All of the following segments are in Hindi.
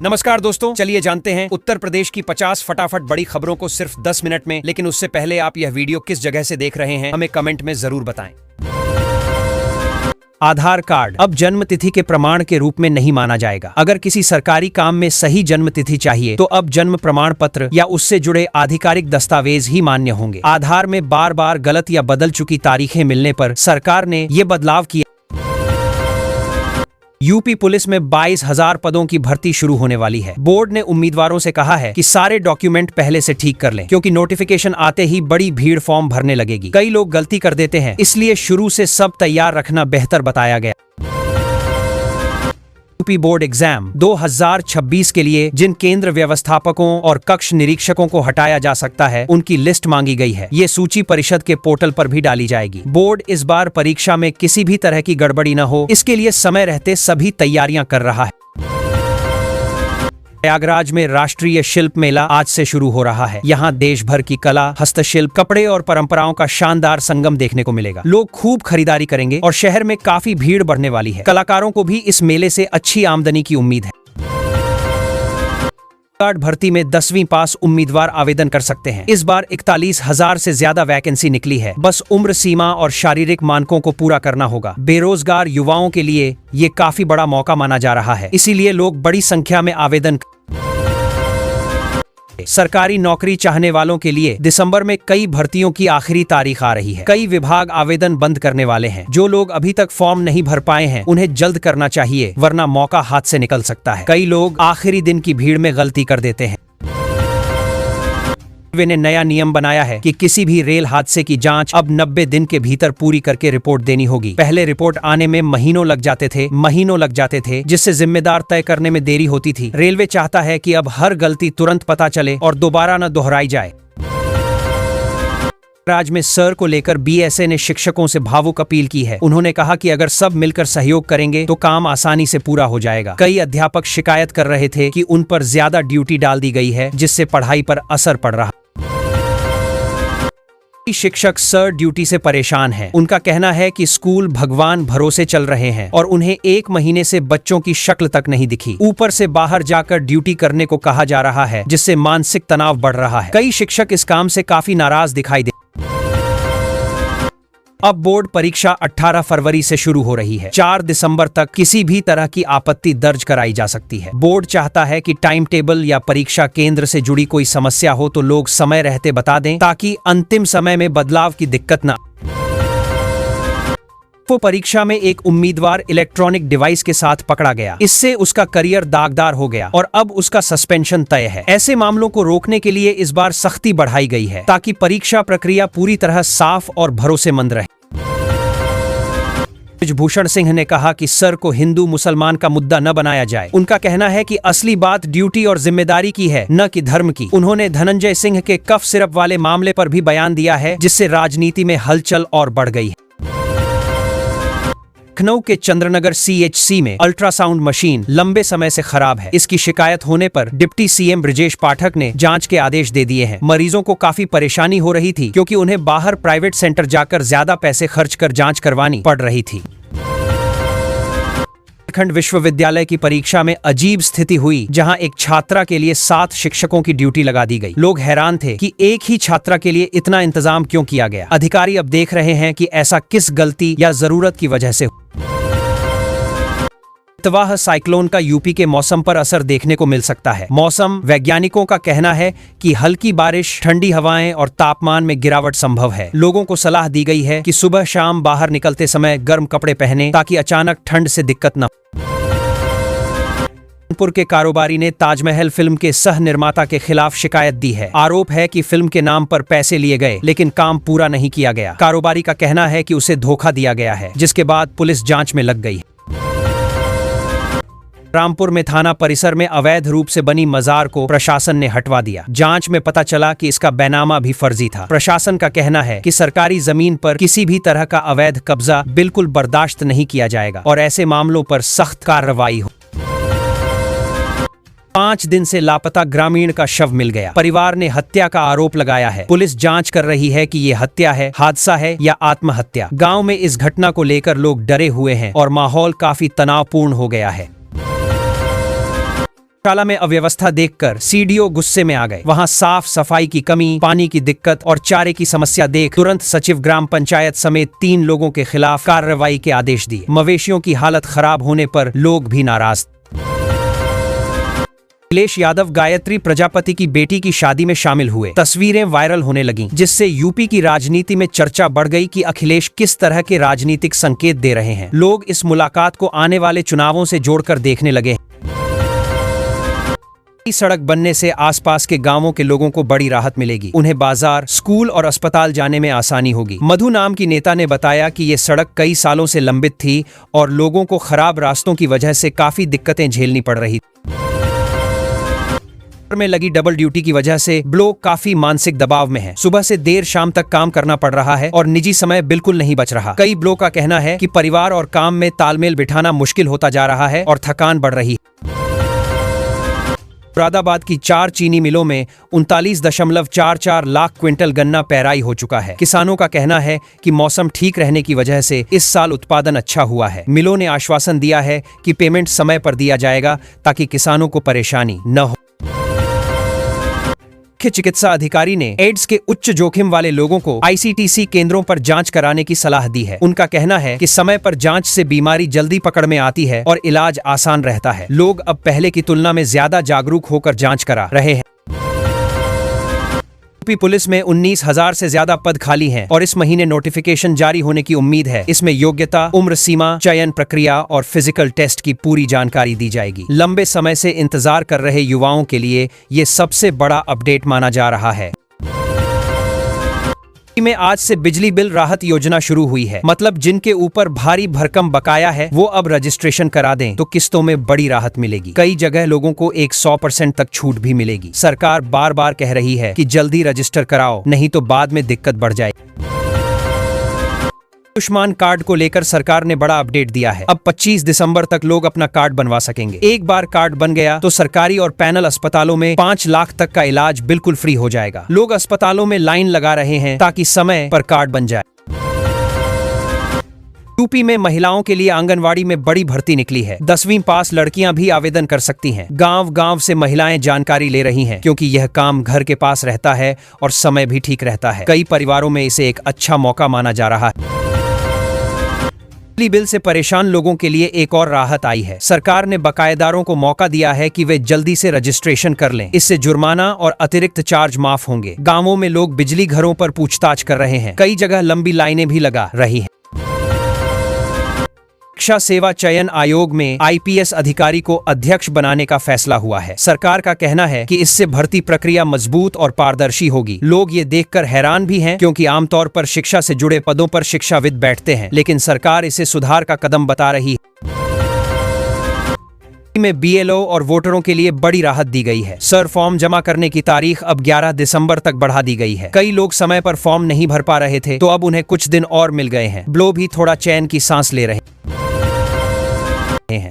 नमस्कार दोस्तों, चलिए जानते हैं उत्तर प्रदेश की 50 फटाफट बड़ी खबरों को सिर्फ 10 मिनट में। लेकिन उससे पहले आप यह वीडियो किस जगह से देख रहे हैं हमें कमेंट में जरूर बताएं। आधार कार्ड अब जन्म तिथि के प्रमाण के रूप में नहीं माना जाएगा। अगर किसी सरकारी काम में सही जन्म तिथि चाहिए तो अब जन्म प्रमाण पत्र या उससे जुड़े आधिकारिक दस्तावेज ही मान्य होंगे। आधार में बार बार गलत या बदल चुकी तारीखें मिलने पर सरकार ने ये बदलाव किया। यूपी पुलिस में 22,000 पदों की भर्ती शुरू होने वाली है। बोर्ड ने उम्मीदवारों से कहा है कि सारे डॉक्यूमेंट पहले से ठीक कर लें, क्योंकि नोटिफिकेशन आते ही बड़ी भीड़ फॉर्म भरने लगेगी। कई लोग गलती कर देते हैं, इसलिए शुरू से सब तैयार रखना बेहतर बताया गया। यूपी बोर्ड एग्जाम 2026 के लिए जिन केंद्र व्यवस्थापकों और कक्ष निरीक्षकों को हटाया जा सकता है, उनकी लिस्ट मांगी गई है। ये सूची परिषद के पोर्टल पर भी डाली जाएगी। बोर्ड इस बार परीक्षा में किसी भी तरह की गड़बड़ी न हो, इसके लिए समय रहते सभी तैयारियां कर रहा है। प्रयागराज में राष्ट्रीय शिल्प मेला आज से शुरू हो रहा है। यहाँ देश भर की कला, हस्तशिल्प, कपड़े और परंपराओं का शानदार संगम देखने को मिलेगा। लोग खूब खरीदारी करेंगे और शहर में काफी भीड़ बढ़ने वाली है। कलाकारों को भी इस मेले से अच्छी आमदनी की उम्मीद है। कार्ड भर्ती में 10वीं पास उम्मीदवार आवेदन कर सकते हैं। इस बार 41,000 से ज्यादा वैकेंसी निकली है। बस उम्र सीमा और शारीरिक मानकों को पूरा करना होगा। बेरोजगार युवाओं के लिए ये काफी बड़ा मौका माना जा रहा है, इसीलिए लोग बड़ी संख्या में आवेदन। सरकारी नौकरी चाहने वालों के लिए दिसंबर में कई भर्तियों की आखिरी तारीख आ रही है। कई विभाग आवेदन बंद करने वाले हैं। जो लोग अभी तक फॉर्म नहीं भर पाए हैं, उन्हें जल्द करना चाहिए, वरना मौका हाथ से निकल सकता है। कई लोग आखिरी दिन की भीड़ में गलती कर देते हैं। रेलवे ने नया नियम बनाया है कि किसी भी रेल हादसे की जांच अब 90 दिन के भीतर पूरी करके रिपोर्ट देनी होगी। पहले रिपोर्ट आने में महीनों लग जाते थे, जिससे जिम्मेदार तय करने में देरी होती थी। रेलवे चाहता है कि अब हर गलती तुरंत पता चले और दोबारा न दोहराई जाए। राज्य में सर को लेकर बीएसए ने शिक्षकों से भावुक अपील की है। उन्होंने कहा कि अगर सब मिलकर सहयोग करेंगे तो काम आसानी से पूरा हो जाएगा। कई अध्यापक शिकायत कर रहे थे कि उन पर ज्यादा ड्यूटी डाल दी गई है, जिससे पढ़ाई पर असर पड़ रहा। शिक्षक सर ड्यूटी से परेशान हैं। उनका कहना है कि स्कूल भगवान भरोसे चल रहे हैं और उन्हें 1 महीने से बच्चों की शक्ल तक नहीं दिखी। ऊपर से बाहर जाकर ड्यूटी करने को कहा जा रहा है, जिससे मानसिक तनाव बढ़ रहा है। कई शिक्षक इस काम से काफी नाराज दिखाई दे। अब बोर्ड परीक्षा 18 फरवरी से शुरू हो रही है। 4 दिसंबर तक किसी भी तरह की आपत्ति दर्ज कराई जा सकती है। बोर्ड चाहता है कि टाइम टेबल या परीक्षा केंद्र से जुड़ी कोई समस्या हो तो लोग समय रहते बता दें, ताकि अंतिम समय में बदलाव की दिक्कत न। वो परीक्षा में एक उम्मीदवार इलेक्ट्रॉनिक डिवाइस के साथ पकड़ा गया। इससे उसका करियर दागदार हो गया और अब उसका सस्पेंशन तय है। ऐसे मामलों को रोकने के लिए इस बार सख्ती बढ़ाई गई है, ताकि परीक्षा प्रक्रिया पूरी तरह साफ और भरोसेमंद रहे। ब्रिजभूषण सिंह ने कहा कि सर को हिंदू मुसलमान का मुद्दा न बनाया जाए। उनका कहना है कि असली बात ड्यूटी और जिम्मेदारी की है, न कि धर्म की। उन्होंने धनंजय सिंह के कफ सिरप वाले मामले पर भी बयान दिया है, जिससे राजनीति में हलचल और बढ़ गई है। लखनऊ के चंद्रनगर सीएचसी में अल्ट्रासाउंड मशीन लंबे समय से खराब है। इसकी शिकायत होने पर डिप्टी सीएम ब्रजेश पाठक ने जांच के आदेश दे दिए हैं। मरीजों को काफी परेशानी हो रही थी, क्योंकि उन्हें बाहर प्राइवेट सेंटर जाकर ज्यादा पैसे खर्च कर जांच करवानी पड़ रही थी। उत्तराखंड विश्वविद्यालय की परीक्षा में अजीब स्थिति हुई, जहां एक छात्रा के लिए 7 शिक्षकों की ड्यूटी लगा दी गई। लोग हैरान थे कि एक ही छात्रा के लिए इतना इंतजाम क्यों किया गया। अधिकारी अब देख रहे हैं कि ऐसा किस गलती या जरूरत की वजह से। तवाह साइक्लोन का यूपी के मौसम पर असर देखने को मिल सकता है। मौसम वैज्ञानिकों का कहना है कि हल्की बारिश, ठंडी हवाएं और तापमान में गिरावट संभव है। लोगों को सलाह दी गई है कि सुबह शाम बाहर निकलते समय गर्म कपड़े पहनें, ताकि अचानक ठंड से दिक्कत न। कानपुर के कारोबारी ने ताजमहल फिल्म के सह निर्माता के खिलाफ शिकायत दी है। आरोप है कि फिल्म के नाम पर पैसे लिए गए, लेकिन काम पूरा नहीं किया गया। कारोबारी का कहना है कि उसे धोखा दिया गया है, जिसके बाद पुलिस जांच में लग गई। रामपुर में थाना परिसर में अवैध रूप से बनी मजार को प्रशासन ने हटवा दिया। जांच में पता चला कि इसका बैनामा भी फर्जी था। प्रशासन का कहना है कि सरकारी जमीन पर किसी भी तरह का अवैध कब्जा बिल्कुल बर्दाश्त नहीं किया जाएगा और ऐसे मामलों पर सख्त कार्रवाई हो। 5 दिन से लापता ग्रामीण का शव मिल गया। परिवार ने हत्या का आरोप लगाया है। पुलिस जांच कर रही है कि ये हत्या है, हादसा है या आत्महत्या। गांव में इस घटना को लेकर लोग डरे हुए हैं और माहौल काफी तनावपूर्ण हो गया है। शाला में अव्यवस्था देखकर सीडीओ गुस्से में आ गए। वहां साफ सफाई की कमी, पानी की दिक्कत और चारे की समस्या देख तुरंत सचिव ग्राम पंचायत समेत 3 लोगों के खिलाफ कार्रवाई के आदेश दिए। मवेशियों की हालत खराब होने पर लोग भी नाराज। अखिलेश यादव गायत्री प्रजापति की बेटी की शादी में शामिल हुए। तस्वीरें वायरल होने लगीं, जिससे यूपी की राजनीति में चर्चा बढ़ गई कि अखिलेश किस तरह के राजनीतिक संकेत दे रहे हैं। लोग इस मुलाकात को आने वाले चुनावों से जोड़कर देखने लगे। सड़क बनने से आसपास के गांवों के लोगों को बड़ी राहत मिलेगी। उन्हें बाजार, स्कूल और अस्पताल जाने में आसानी होगी। मधु नाम की नेता ने बताया कि ये सड़क कई सालों से लंबित थी और लोगों को खराब रास्तों की वजह से काफी दिक्कतें झेलनी पड़ रही में लगी डबल ड्यूटी की वजह से ब्लॉक काफी मानसिक दबाव में है। सुबह से देर शाम तक काम करना पड़ रहा है और निजी समय बिल्कुल नहीं बच रहा। कई ब्लॉक का कहना है कि परिवार और काम में तालमेल बिठाना मुश्किल होता जा रहा है और थकान बढ़ रही है। मुरादाबाद की 4 चीनी मिलों में 39.44 लाख क्विंटल गन्ना पेराई हो चुका है। किसानों का कहना है कि मौसम ठीक रहने की वजह से इस साल उत्पादन अच्छा हुआ है। मिलों ने आश्वासन दिया है कि पेमेंट समय पर दिया जाएगा ताकि किसानों को परेशानी न हो। मुख्य चिकित्सा अधिकारी ने एड्स के उच्च जोखिम वाले लोगों को आईसीटीसी केंद्रों पर जांच कराने की सलाह दी है। उनका कहना है कि समय पर जांच से बीमारी जल्दी पकड़ में आती है और इलाज आसान रहता है। लोग अब पहले की तुलना में ज्यादा जागरूक होकर जांच करा रहे हैं। यूपी पुलिस में 19,000 से ज्यादा पद खाली हैं और इस महीने नोटिफिकेशन जारी होने की उम्मीद है। इसमें योग्यता, उम्र सीमा, चयन प्रक्रिया और फिजिकल टेस्ट की पूरी जानकारी दी जाएगी। लंबे समय से इंतजार कर रहे युवाओं के लिए ये सबसे बड़ा अपडेट माना जा रहा है। में आज से बिजली बिल राहत योजना शुरू हुई है। मतलब जिनके ऊपर भारी भरकम बकाया है वो अब रजिस्ट्रेशन करा दें तो किस्तों में बड़ी राहत मिलेगी। कई जगह लोगों को 100% तक छूट भी मिलेगी। सरकार बार बार कह रही है कि जल्दी रजिस्टर कराओ, नहीं तो बाद में दिक्कत बढ़ जाएगी। आयुष्मान कार्ड को लेकर सरकार ने बड़ा अपडेट दिया है। अब 25 दिसंबर तक लोग अपना कार्ड बनवा सकेंगे। एक बार कार्ड बन गया तो सरकारी और पैनल अस्पतालों में 5 लाख तक का इलाज बिल्कुल फ्री हो जाएगा। लोग अस्पतालों में लाइन लगा रहे हैं ताकि समय पर कार्ड बन जाए। यूपी में महिलाओं के लिए आंगनवाड़ी में बड़ी भर्ती निकली है। 10वीं पास लड़कियां भी आवेदन कर सकती हैं। गांव-गांव से महिलाएं जानकारी ले रही हैं क्योंकि यह काम घर के पास रहता है और समय भी ठीक रहता है। कई परिवारों में इसे एक अच्छा मौका माना जा रहा है। बिजली बिल से परेशान लोगों के लिए एक और राहत आई है। सरकार ने बकायेदारों को मौका दिया है कि वे जल्दी से रजिस्ट्रेशन कर लें। इससे जुर्माना और अतिरिक्त चार्ज माफ होंगे। गांवों में लोग बिजली घरों पर पूछताछ कर रहे हैं। कई जगह लंबी लाइनें भी लगा रही हैं। शिक्षा सेवा चयन आयोग में आईपीएस अधिकारी को अध्यक्ष बनाने का फैसला हुआ है। सरकार का कहना है कि इससे भर्ती प्रक्रिया मजबूत और पारदर्शी होगी। लोग ये देखकर हैरान भी हैं क्योंकि आमतौर पर शिक्षा से जुड़े पदों पर शिक्षाविद बैठते हैं, लेकिन सरकार इसे सुधार का कदम बता रही है। में बीएलओ और वोटरों के लिए बड़ी राहत दी गई है। सर फॉर्म जमा करने की तारीख अब 11 दिसंबर तक बढ़ा दी गई है। कई लोग समय पर फॉर्म नहीं भर पा रहे थे तो अब उन्हें कुछ दिन और मिल गए हैं। ब्लो भी थोड़ा चैन की सांस ले रहे हैं।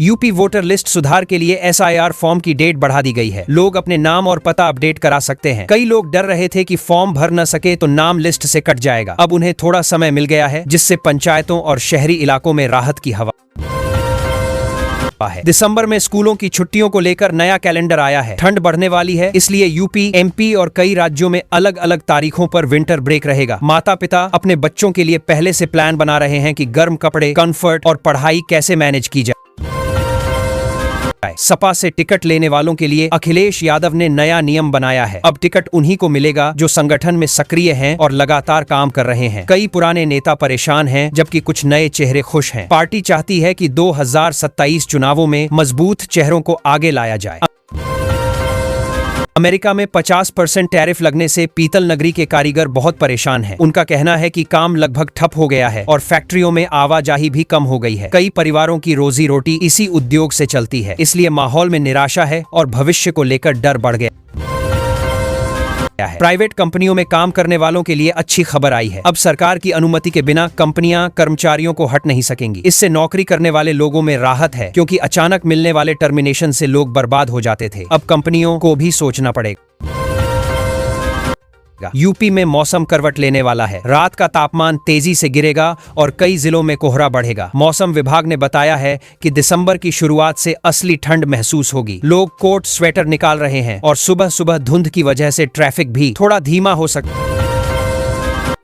यूपी वोटर लिस्ट सुधार के लिए एसआईआर फॉर्म की डेट बढ़ा दी गई है। लोग अपने नाम और पता अपडेट करा सकते हैं। कई लोग डर रहे थे कि फॉर्म भर न सके तो नाम लिस्ट से कट जाएगा। अब उन्हें थोड़ा समय मिल गया है, जिससे पंचायतों और शहरी इलाकों में राहत की हवा है। दिसंबर में स्कूलों की छुट्टियों को लेकर नया कैलेंडर आया है। ठंड बढ़ने वाली है, इसलिए यूपी, एमपी और कई राज्यों में अलग अलग तारीखों पर विंटर ब्रेक रहेगा। माता पिता अपने बच्चों के लिए पहले से प्लान बना रहे हैं कि गर्म कपड़े, कंफर्ट और पढ़ाई कैसे मैनेज की जाए। सपा से टिकट लेने वालों के लिए अखिलेश यादव ने नया नियम बनाया है। अब टिकट उन्हीं को मिलेगा जो संगठन में सक्रिय हैं और लगातार काम कर रहे हैं। कई पुराने नेता परेशान हैं, जबकि कुछ नए चेहरे खुश हैं। पार्टी चाहती है कि 2027 चुनावों में मजबूत चेहरों को आगे लाया जाए। अमेरिका में 50% टैरिफ लगने से पीतल नगरी के कारीगर बहुत परेशान हैं। उनका कहना है कि काम लगभग ठप हो गया है और फैक्ट्रियों में आवाजाही भी कम हो गई है। कई परिवारों की रोजी रोटी इसी उद्योग से चलती है, इसलिए माहौल में निराशा है और भविष्य को लेकर डर बढ़ गया है। प्राइवेट कंपनियों में काम करने वालों के लिए अच्छी खबर आई है। अब सरकार की अनुमति के बिना कंपनियां कर्मचारियों को हट नहीं सकेंगी। इससे नौकरी करने वाले लोगों में राहत है, क्योंकि अचानक मिलने वाले टर्मिनेशन से लोग बर्बाद हो जाते थे। अब कंपनियों को भी सोचना पड़ेगा। यूपी में मौसम करवट लेने वाला है। रात का तापमान तेजी से गिरेगा और कई जिलों में कोहरा बढ़ेगा। मौसम विभाग ने बताया है कि दिसंबर की शुरुआत से असली ठंड महसूस होगी। लोग कोट स्वेटर निकाल रहे हैं और सुबह सुबह धुंध की वजह से ट्रैफिक भी थोड़ा धीमा हो सकता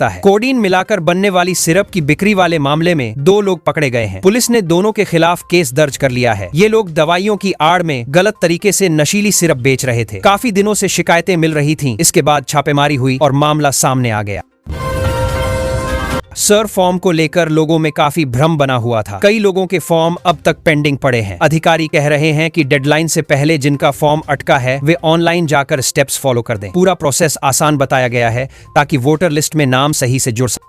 है। कोडीन मिलाकर बनने वाली सिरप की बिक्री वाले मामले में 2 लोग पकड़े गए हैं। पुलिस ने दोनों के खिलाफ केस दर्ज कर लिया है। ये लोग दवाइयों की आड़ में गलत तरीके से नशीली सिरप बेच रहे थे। काफी दिनों से शिकायतें मिल रही थीं। इसके बाद छापेमारी हुई और मामला सामने आ गया। सर फॉर्म को लेकर लोगों में काफी भ्रम बना हुआ था। कई लोगों के फॉर्म अब तक पेंडिंग पड़े हैं। अधिकारी कह रहे हैं कि डेडलाइन से पहले जिनका फॉर्म अटका है वे ऑनलाइन जाकर स्टेप्स फॉलो कर दें। पूरा प्रोसेस आसान बताया गया है ताकि वोटर लिस्ट में नाम सही से जुड़ सके।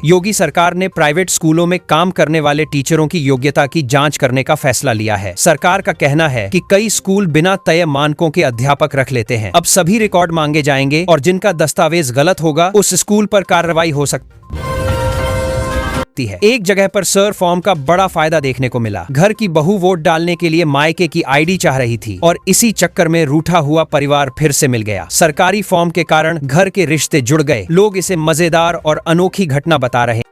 योगी सरकार ने प्राइवेट स्कूलों में काम करने वाले टीचरों की योग्यता की जांच करने का फैसला लिया है। सरकार का कहना है कि कई स्कूल बिना तय मानकों के अध्यापक रख लेते हैं। अब सभी रिकॉर्ड मांगे जाएंगे और जिनका दस्तावेज गलत होगा उस स्कूल पर कार्रवाई हो सकती है। एक जगह पर सर फॉर्म का बड़ा फायदा देखने को मिला। घर की बहू वोट डालने के लिए मायके की आईडी चाह रही थी और इसी चक्कर में रूठा हुआ परिवार फिर से मिल गया। सरकारी फॉर्म के कारण घर के रिश्ते जुड़ गए। लोग इसे मजेदार और अनोखी घटना बता रहे हैं।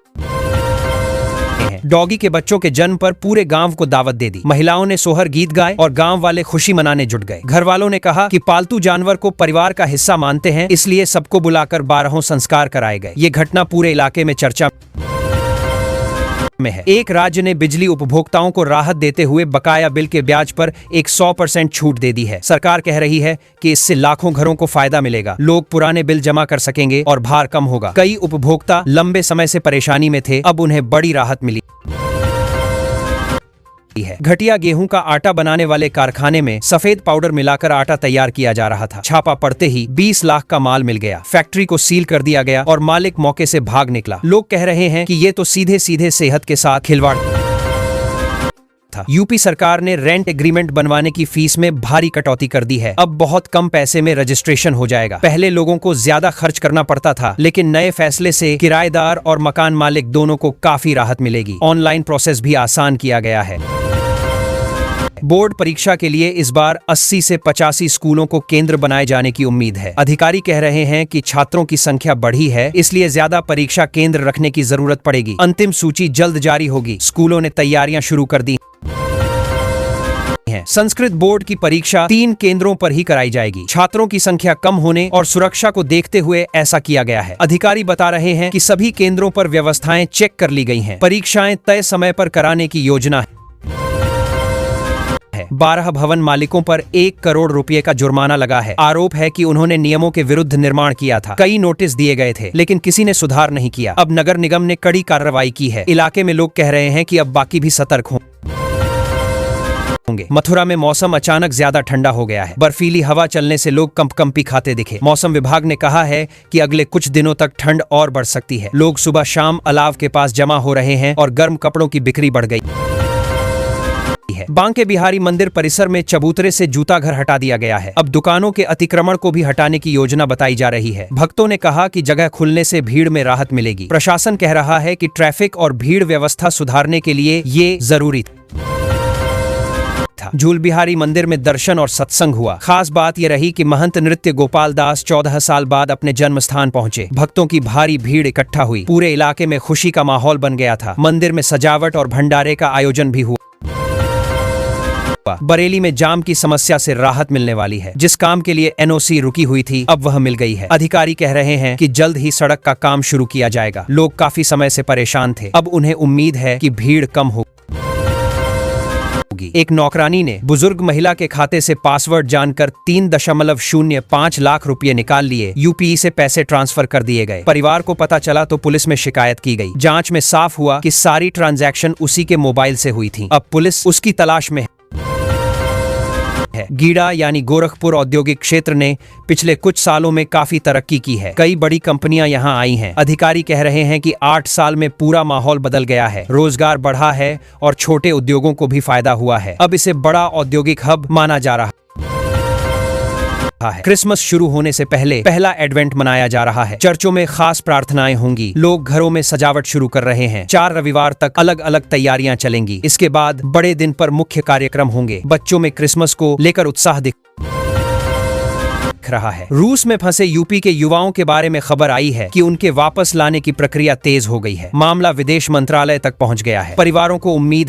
डॉगी के बच्चों के जन्म पर पूरे गांव को दावत दे दी। महिलाओं ने सोहर गीत गाए और गांव वाले खुशी मनाने जुट गए। घर वालों ने कहा कि पालतू जानवर को परिवार का हिस्सा मानते हैं, इसलिए सबको बुलाकर 12 संस्कार कराए गए। ये घटना पूरे इलाके में चर्चा में है। एक राज्य ने बिजली उपभोक्ताओं को राहत देते हुए बकाया बिल के ब्याज पर एक 100% छूट दे दी है। सरकार कह रही है कि इससे लाखों घरों को फायदा मिलेगा। लोग पुराने बिल जमा कर सकेंगे और भार कम होगा। कई उपभोक्ता लंबे समय से परेशानी में थे, अब उन्हें बड़ी राहत मिली है। घटिया गेहूं का आटा बनाने वाले कारखाने में सफेद पाउडर मिलाकर आटा तैयार किया जा रहा था। छापा पड़ते ही 20 लाख का माल मिल गया। फैक्ट्री को सील कर दिया गया और मालिक मौके से भाग निकला। लोग कह रहे हैं कि ये तो सीधे सीधे सेहत के साथ खिलवाड़ था। यूपी सरकार ने रेंट एग्रीमेंट बनवाने की फीस में भारी कटौती कर दी है। अब बहुत कम पैसे में रजिस्ट्रेशन हो जाएगा। पहले लोगों को ज्यादा खर्च करना पड़ता था, लेकिन नए फैसले से किराएदार और मकान मालिक दोनों को काफी राहत मिलेगी। ऑनलाइन प्रोसेस भी आसान किया गया है। बोर्ड परीक्षा के लिए इस बार 80 से 85 स्कूलों को केंद्र बनाए जाने की उम्मीद है। अधिकारी कह रहे हैं कि छात्रों की संख्या बढ़ी है, इसलिए ज्यादा परीक्षा केंद्र रखने की जरूरत पड़ेगी। अंतिम सूची जल्द जारी होगी। स्कूलों ने तैयारियां शुरू कर दी हैं। संस्कृत बोर्ड की परीक्षा 3 केंद्रों पर ही कराई जाएगी। छात्रों की संख्या कम होने और सुरक्षा को देखते हुए ऐसा किया गया है। अधिकारी बता रहे हैं कि सभी केंद्रों पर व्यवस्थाएं चेक कर ली गई हैं। परीक्षाएं तय समय पर कराने की योजना है। 12 भवन मालिकों पर 1 करोड़ रुपए का जुर्माना लगा है। आरोप है कि उन्होंने नियमों के विरुद्ध निर्माण किया था। कई नोटिस दिए गए थे, लेकिन किसी ने सुधार नहीं किया। अब नगर निगम ने कड़ी कार्रवाई की है। इलाके में लोग कह रहे हैं कि अब बाकी भी सतर्क होंगे। मथुरा में मौसम अचानक ज्यादा ठंडा हो गया है। बर्फीली हवा चलने से लोग कंपकंपी खाते दिखे। मौसम विभाग ने कहा है कि अगले कुछ दिनों तक ठंड और बढ़ सकती है। लोग सुबह शाम अलाव के पास जमा हो रहे हैं और गर्म कपड़ों की बिक्री बढ़ गई है। बांके बिहारी मंदिर परिसर में चबूतरे से जूता घर हटा दिया गया है। अब दुकानों के अतिक्रमण को भी हटाने की योजना बताई जा रही है। भक्तों ने कहा कि जगह खुलने से भीड़ में राहत मिलेगी। प्रशासन कह रहा है कि ट्रैफिक और भीड़ व्यवस्था सुधारने के लिए ये जरूरी था। झूल बिहारी मंदिर में दर्शन और सत्संग हुआ। खास बात यह रही कि महंत नृत्य गोपाल दास 14 साल बाद अपने जन्म स्थान पहुंचे। भक्तों की भारी भीड़ इकट्ठा हुई। पूरे इलाके में खुशी का माहौल बन गया था। मंदिर में सजावट और भंडारे का आयोजन भी हुआ। बरेली में जाम की समस्या से राहत मिलने वाली है। जिस काम के लिए एनओसी रुकी हुई थी, अब वह मिल गई है। अधिकारी कह रहे हैं कि जल्द ही सड़क का काम शुरू किया जाएगा। लोग काफी समय से परेशान थे, अब उन्हें उम्मीद है कि भीड़ कम होगी। एक नौकरानी ने बुजुर्ग महिला के खाते से पासवर्ड जानकर 3.05 लाख रुपए निकाल लिए। यूपीई से पैसे ट्रांसफर कर दिए गए। परिवार को पता चला तो पुलिस में शिकायत की गई। जांच में साफ हुआ कि सारी ट्रांजैक्शन उसी के मोबाइल से हुई थी। अब पुलिस उसकी तलाश में है। गीडा यानी गोरखपुर औद्योगिक क्षेत्र ने पिछले कुछ सालों में काफी तरक्की की है। कई बड़ी कंपनियां यहां आई हैं। अधिकारी कह रहे हैं कि 8 साल में पूरा माहौल बदल गया है। रोजगार बढ़ा है और छोटे उद्योगों को भी फायदा हुआ है। अब इसे बड़ा औद्योगिक हब माना जा रहा है। क्रिसमस शुरू होने से पहले पहला एडवेंट मनाया जा रहा है। चर्चों में खास प्रार्थनाएं होंगी। लोग घरों में सजावट शुरू कर रहे हैं। 4 रविवार तक अलग अलग तैयारियां चलेंगी। इसके बाद बड़े दिन पर मुख्य कार्यक्रम होंगे। बच्चों में क्रिसमस को लेकर उत्साह दिख दिख रहा है। रूस में फंसे यूपी के युवाओं के बारे में खबर आई है कि उनके वापस लाने की प्रक्रिया तेज हो गई है। मामला विदेश मंत्रालय तक पहुंच गया है। परिवारों को उम्मीद है